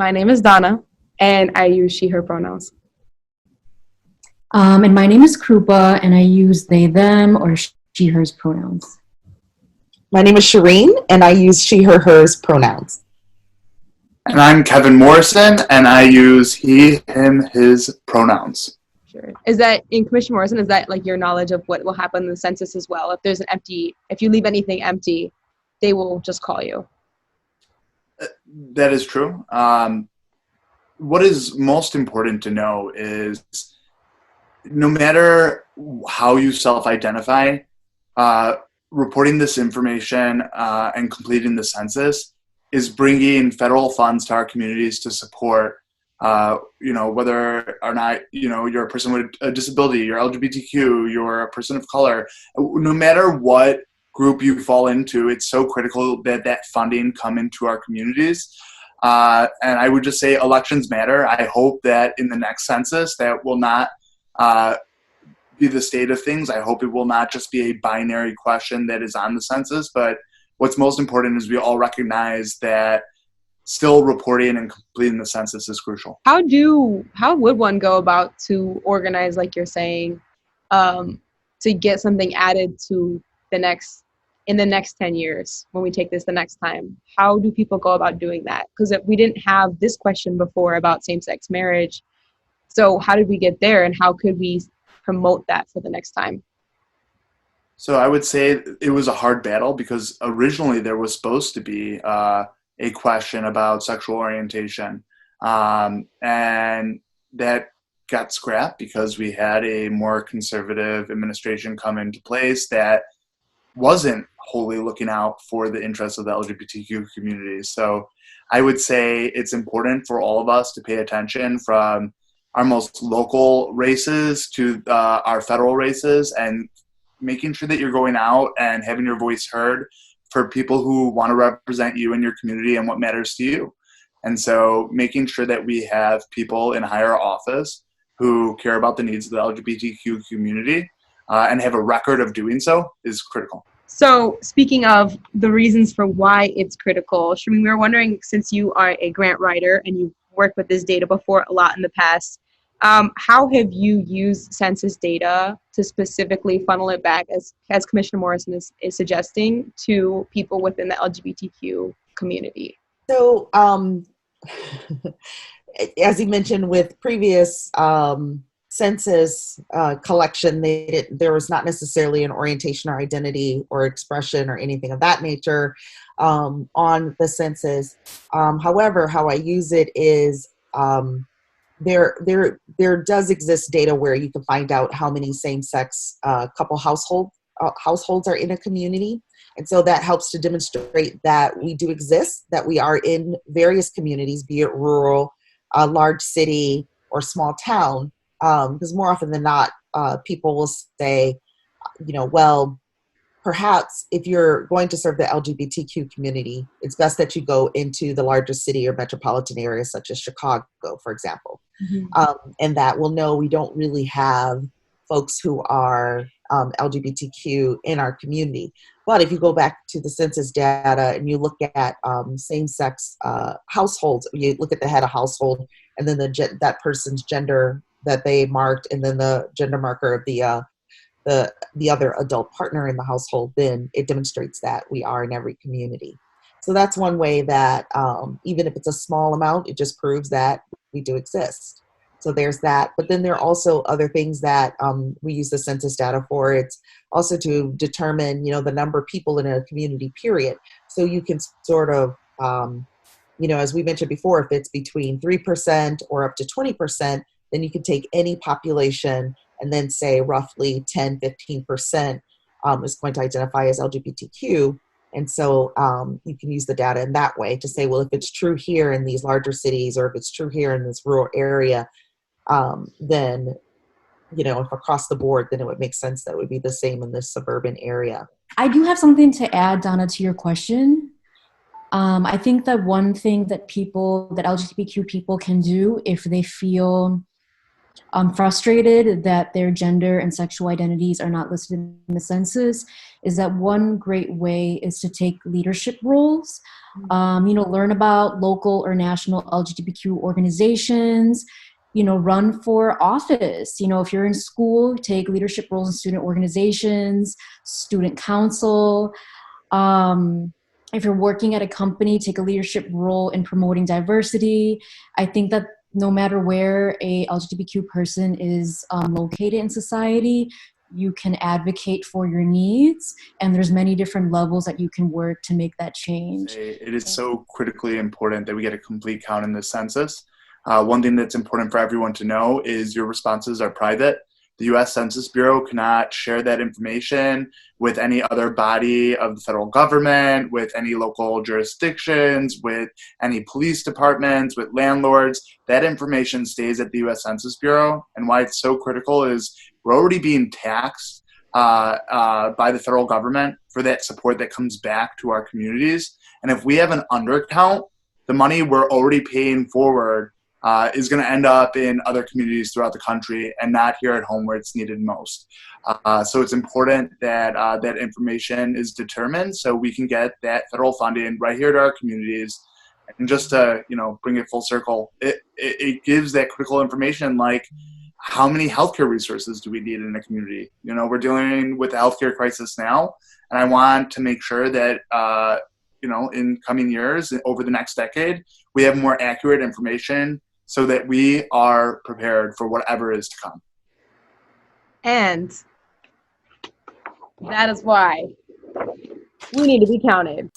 My name is Donna, and I use she, her pronouns. And my name is Krupa, and I use they, them, or she, hers pronouns. My name is Shireen, and I use she, her, hers pronouns. And I'm Kevin Morrison, and I use he, him, his pronouns. Sure. Is that, in Commissioner Morrison, is that like your knowledge of what will happen in the census as well? If you leave anything empty, they will just call you. That is true. What is most important to know is no matter how you self-identify, reporting this information and completing the census is bringing federal funds to our communities to support, whether or not, you're a person with a disability, you're LGBTQ, you're a person of color, no matter what group you fall into, it's so critical that that funding come into our communities. And I would just say elections matter. I hope that in the next census that will not be the state of things. I hope it will not just be a binary question that is on the census, but what's most important is we all recognize that still reporting and completing the census is crucial. How would one go about to organize, like you're saying, to get something added to in the next 10 years when we take this the next time? How do people go about doing that? Because we didn't have this question before about same-sex marriage. So how did we get there, and how could we promote that for the next time? So I would say it was a hard battle because originally there was supposed to be a question about sexual orientation. And that got scrapped because we had a more conservative administration come into place that wasn't wholly looking out for the interests of the LGBTQ community. So I would say it's important for all of us to pay attention from our most local races to our federal races, and making sure that you're going out and having your voice heard for people who want to represent you and your community and what matters to you. And so making sure that we have people in higher office who care about the needs of the LGBTQ community and have a record of doing so is critical. So speaking of the reasons for why it's critical, Shireen, we were wondering, since you are a grant writer and you've worked with this data before a lot in the past, how have you used census data to specifically funnel it back, as Commissioner Morrison is suggesting, to people within the LGBTQ community? So, as he mentioned with previous census collection, there was not necessarily an orientation or identity or expression or anything of that nature on the census. However, how I use it is there does exist data where you can find out how many same-sex couple households are in a community. And so that helps to demonstrate that we do exist, that we are in various communities, be it rural, large city, or small town. Because more often than not, people will say, well, perhaps if you're going to serve the LGBTQ community, it's best that you go into the larger city or metropolitan areas such as Chicago, for example. Mm-hmm. And that we'll know we don't really have folks who are LGBTQ in our community. But if you go back to the census data and you look at same-sex households, you look at the head of household and then that person's gender that they marked, and then the gender marker of the other adult partner in the household, then it demonstrates that we are in every community. So that's one way that even if it's a small amount, it just proves that we do exist. So there's that. But then there are also other things that we use the census data for. It's also to determine, the number of people in a community, period. So you can sort of, as we mentioned before, if it's between 3% or up to 20%, then you can take any population and then say roughly 10, 15% is going to identify as LGBTQ. And so you can use the data in that way to say, well, if it's true here in these larger cities, or if it's true here in this rural area, then, if across the board, then it would make sense that it would be the same in this suburban area. I do have something to add, Donna, to your question. I think that one thing that LGBTQ people can do if they feel frustrated that their gender and sexual identities are not listed in the census is that one great way is to take leadership roles, learn about local or national LGBTQ organizations, run for office. If you're in school, take leadership roles in student organizations, student council. If you're working at a company, take a leadership role in promoting diversity. I think that no matter where a LGBTQ person is located in society, you can advocate for your needs, and there's many different levels that you can work to make that change. It is so critically important that we get a complete count in the census. One thing that's important for everyone to know is your responses are private. The US Census Bureau cannot share that information with any other body of the federal government, with any local jurisdictions, with any police departments, with landlords. That information stays at the US Census Bureau. And why it's so critical is we're already being taxed by the federal government for that support that comes back to our communities. And if we have an undercount, the money we're already paying forward is going to end up in other communities throughout the country and not here at home where it's needed most. So it's important that that information is determined so we can get that federal funding right here to our communities. And just to bring it full circle, it gives that critical information like how many healthcare resources do we need in a community? We're dealing with a healthcare crisis now, and I want to make sure that in coming years, over the next decade, we have more accurate information so that we are prepared for whatever is to come. And that is why we need to be counted.